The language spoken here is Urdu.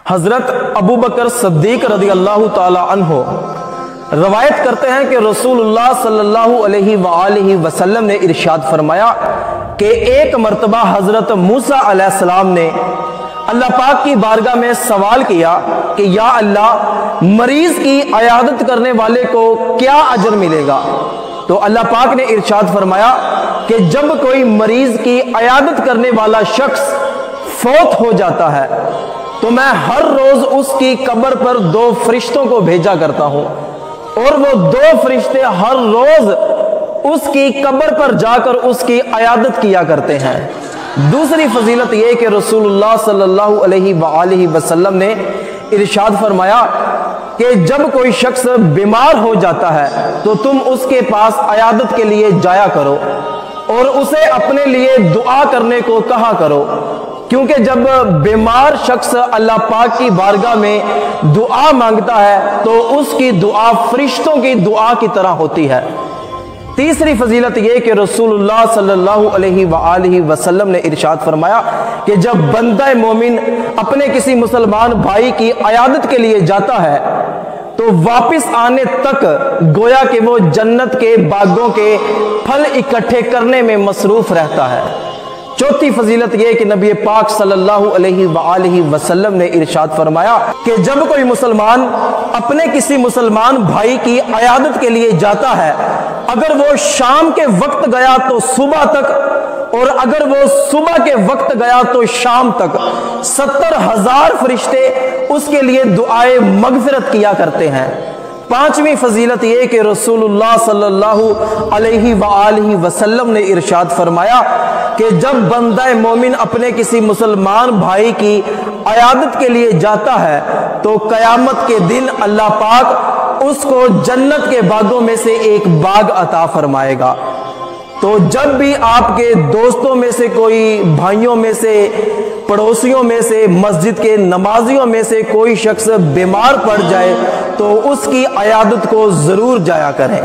حضرت ابو بکر صدیق رضی اللہ تعالی عنہ روایت کرتے ہیں کہ رسول اللہ صلی اللہ علیہ وآلہ وسلم نے ارشاد فرمایا کہ ایک مرتبہ حضرت موسیٰ علیہ السلام نے اللہ پاک کی بارگاہ میں سوال کیا کہ یا اللہ، مریض کی عیادت کرنے والے کو کیا اجر ملے گا؟ تو اللہ پاک نے ارشاد فرمایا کہ جب کوئی مریض کی عیادت کرنے والا شخص فوت ہو جاتا ہے تو میں ہر روز اس کی قبر پر 2 فرشتوں کو بھیجا کرتا ہوں، اور وہ 2 فرشتے ہر روز اس کی قبر پر جا کر اس کی عیادت کیا کرتے ہیں۔ دوسری فضیلت یہ کہ رسول اللہ صلی اللہ علیہ وآلہ وسلم نے ارشاد فرمایا کہ جب کوئی شخص بیمار ہو جاتا ہے تو تم اس کے پاس عیادت کے لیے جایا کرو اور اسے اپنے لیے دعا کرنے کو کہا کرو، کیونکہ جب بیمار شخص اللہ پاک کی بارگاہ میں دعا مانگتا ہے تو اس کی دعا فرشتوں کی دعا کی طرح ہوتی ہے۔ تیسری فضیلت یہ کہ رسول اللہ صلی اللہ علیہ وآلہ وسلم نے ارشاد فرمایا کہ جب بندہ مومن اپنے کسی مسلمان بھائی کی عیادت کے لیے جاتا ہے تو واپس آنے تک گویا کہ وہ جنت کے باغوں کے پھل اکٹھے کرنے میں مصروف رہتا ہے۔ چوتھی فضیلت یہ کہ نبی پاک صلی اللہ علیہ وآلہ وسلم نے ارشاد فرمایا کہ جب کوئی مسلمان اپنے کسی مسلمان بھائی کی عیادت کے لیے جاتا ہے، اگر وہ شام کے وقت گیا تو صبح تک، اور اگر وہ صبح کے وقت گیا تو شام تک 70,000 فرشتے اس کے لیے دعائے مغفرت کیا کرتے ہیں۔ پانچویں فضیلت یہ کہ رسول اللہ صلی اللہ علیہ وآلہ وسلم نے ارشاد فرمایا کہ جب بندہ مومن اپنے کسی مسلمان بھائی کی عیادت کے لیے جاتا ہے تو قیامت کے دن اللہ پاک اس کو جنت کے باغوں میں سے ایک باغ عطا فرمائے گا۔ تو جب بھی آپ کے دوستوں میں سے کوئی، بھائیوں میں سے، پڑوسیوں میں سے، مسجد کے نمازیوں میں سے کوئی شخص بیمار پڑ جائے تو اس کی عیادت کو ضرور جایا کریں۔